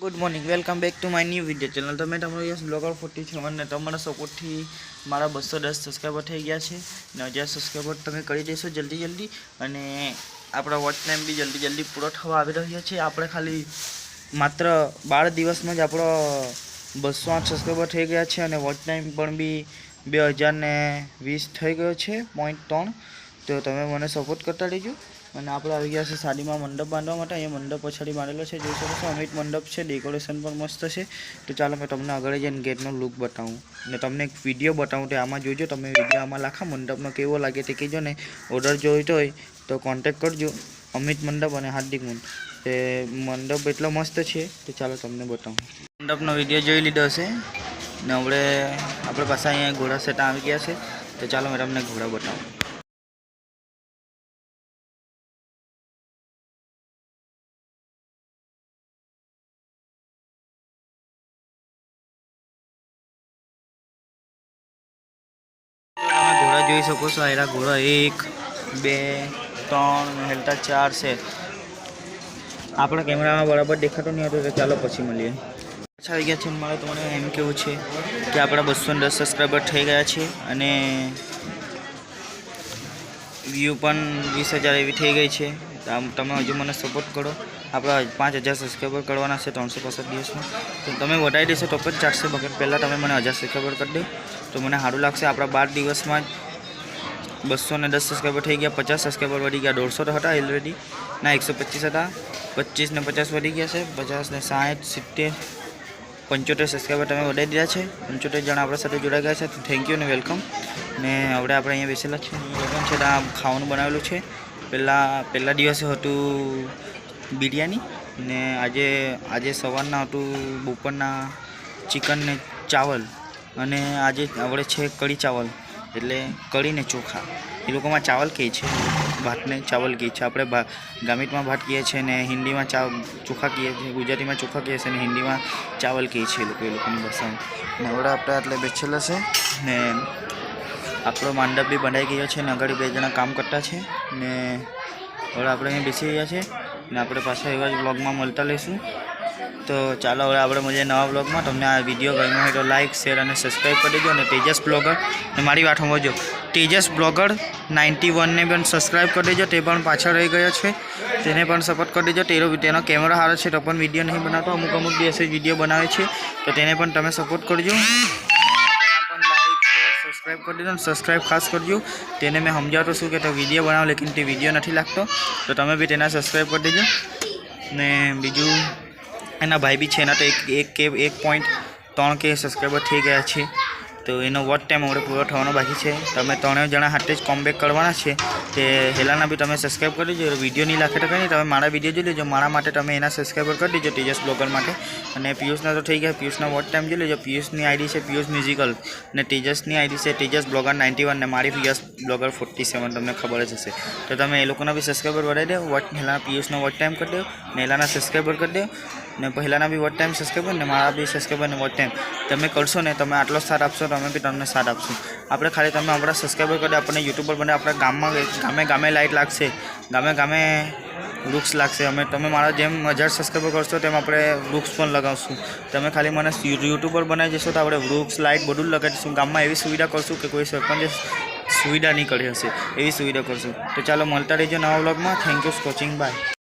Good morning welcome back to my new video channel. तो मैं तमारो yes blogger 47 ने तमारा सपोर्ट थी मारा 210 सब्सक्राइबर થઈ ગયા છે ને 1000 સબસ્ક્રાઇબર તમે કરી દેશો જલ્દી અને આપણા વોચ ટાઈમ બી જલ્દી પૂરો થવા આવી રહ્યો છે। આપણે ખાલી માત્ર 12 દિવસમાં જ આપણો 208 સબસ્ક્રાઇબર થઈ ગયા છે અને વોચ ટાઈમ પણ બી 2020 થઈ ગયો છે 0.3। તો તમે મને સપોર્ટ કરતા રહેજો અને આપણે આવી ગયા છે સાડીમાં મંડપ બાંધવા માટે। અહીંયા મંડપ પછાડી બાંધેલો છે, જોઈ શકો છો અમિત મંડપ છે, ડેકોરેશન પણ મસ્ત છે। તો ચાલો મેં તમને આગળ જઈને ગેટનો લુક બતાવું ને તમને એક વિડીયો બતાવું તે આમાં જોજો। તમે વિડીયો આમાં લાખા મંડપનો કેવો લાગે તે કહેજો ને ઓર્ડર જોઈતો હોય તો કોન્ટેક્ટ કરજો અમિત મંડપ અને હાર્દિક મંડપ। તે મંડપ એટલો મસ્ત છે તો ચાલો તમને બતાવું। મંડપનો વિડીયો જોઈ લીધો હશે ને હવે આપણે પાછા અહીંયા ઘોડા સેટ આવી ગયા છે તો ચાલો મેં તમને ઘોડા બતાવું। घोड़ा જોઈ શકો છો આ ઘોડા 1 2 3 હેલતા 4 છે। આપણા કેમેરામાં બરાબર દેખાતો નહીં હતો તો ચાલો પછી મળીએ। અચ્છા આવી ગયા છે મારે તમને એમ કેવું છે કે આપણા 210 સબસ્ક્રાઇબર થઈ ગયા છે અને વ્યૂ પણ 20000 એવી થઈ ગઈ છે। તમે હજુ મને સપોર્ટ કરો। આપણા 5000 સબસ્ક્રાઇબર કરવાના છે 365 દિવસમાં। તો તમે વધારી દેશો તો પણ ચાલશે, બાકી પહેલાં તમે મને 1000 સબસ્ક્રાઇબર કરી દો તો મને સારું લાગશે। આપણા 12 દિવસમાં જ 210 સબસ્ક્રાઇબર થઈ ગયા, 50 સબસ્ક્રાઇબર વધી ગયા। 150 તો હતા ઓલરેડી ના 125 હતા, 25 ને 50 વધી ગયા છે, 50 ને 60 70 75 સબસ્ક્રાઇબર તમે વધારી દીધા છે। 75 જણા આપણા સાથે જોડાઈ ગયા છે તો થેન્ક યુ ને વેલકમ। ને હવે આપણે અહીંયા બેસેલા છે, લગ્ન છે ત્યાં ખાવાનું બનાવેલું છે। પહેલા દિવસે હતું બિરયાની ને આજે સવારના હતું બપોરના ચિકન ને ચાવલ અને આજે આપણે છે કઢી ચાવલ એટલે કઢી ને ચોખા। એ લોકોમાં ચાવલ કહે છે, ભાતને ચાવલ કહે છે। આપણે ગામિતમાં ભાત કહીએ છીએ ને હિન્દીમાં ચોખા કહીએ છીએ, ગુજરાતીમાં ચોખા કહીએ છીએ ને હિન્દીમાં ચાવલ કહે છે એ લોકોની ભાષામાં। ને હવે આપણે આટલે બેસેલા છે ને આપણો મંડપ બી બંધાઈ ગયો છે ને આગળ 2 જણા કામ કરતા છે ને હવે આપણે અહીં બેસી રહ્યા છે ને આપણે પાછા એવા જ વ્લોગમાં મળતા લઈશું। તો ચાલો હવે આપણે મળીએ નવા વ્લોગમાં। તમને આ વિડીયો ગમ્યો હોય તો લાઇક શેર અને સબસ્ક્રાઈબ કરી દેજો અને તેજસ બ્લોગર ને મારી વાત સમજો તેજસ બ્લોગર 91 ને પણ સબસ્ક્રાઈબ કરી દેજો, તે પણ પાછળ રહી ગયો છે તેને પણ સપોર્ટ કરી દેજો। તેનો કેમેરા સારો છે તો પણ વિડીયો નહીં બનાવતો, અમુક દિવસે વિડીયો બનાવે છે તો તેને પણ તમે સપોર્ટ કરજો। સબસ્ક્રાઈબ કરી દેજો, સબસ્ક્રાઈબ ખાસ કરજો। તેને મેં સમજાવતો છું કે તો વિડીયો બનાવો લેકિન તે વિડીયો નથી લાગતો તો તમે બી તેના સબસ્ક્રાઈબ કરી દેજો। ને બીજું એના ભાઈ બી છે એના તો 1.3K સબસ્ક્રાઈબર થઈ ગયા છે તો એનો વોચ ટાઈમ હવે પૂરો થવાનો બાકી છે। તમે 3 જણા હાથે જ કોમબેક કરવાના છે તે હેલાના બી તમે સબસ્ક્રાઈબ કરી દેજો। વિડીયો નહીં લાગે તો કંઈ નહીં, તમે મારા વિડીયો જોઈ લેજો, મારા માટે તમે એના સબસ્ક્રાઈબર કરી દેજો તેજસ બ્લોગર માટે। અને પિયુષના તો થઈ ગયા, પિયુષના વોચ ટાઈમ જોઈ લેજો। પિયુષની આઈડી છે પિયુષ મ્યુઝિકલ ને તેજસની આઈડી છે તેજસ બ્લોગર 91 ને મારી યસ બ્લોગર 47 તમને ખબર જ હશે। તો તમે એ લોકોના બી સબસ્ક્રાઈબર વધારી દો, હેલાના પિયુષનો વોચ ટાઈમ કરી દો ને હેલાના સબસ્ક્રાઈબર કરી દો ને પહેલાંના બી વોચ ટાઈમ સબસ્ક્રાઈબર ને મારા બી સબસ્ક્રાઈબર ને વોચ ટાઈમ તમે કરશો ને તમે આટલો સાથ આપશો તો અમે બી તમને સાથ આપશું। આપણે ખાલી તમે આપણા સબસ્ક્રાઈબર કરી આપણને યુટ્યુબર બને, આપણા ગામે લાઇટ લાગશે, ગામે વૃક્ષ લાગશે। તમે મારા જેમ 1000 સબસ્ક્રાઈબર કરશો તેમ આપણે વૃક્ષ પણ લગાવશું। તમે ખાલી મને યુટ્યુબર બનાવી જશો તો આપણે વૃક્ષ લાઇટ બધું જ લગાવીશું। ગામમાં એવી સુવિધા કરશું કે કોઈ સરપંચે સુવિધા નહીં કરી હશે એવી સુવિધા કરશું। તો ચાલો મળતા રહેજો નવા વ્લોગમાં। Thank you for watching, by.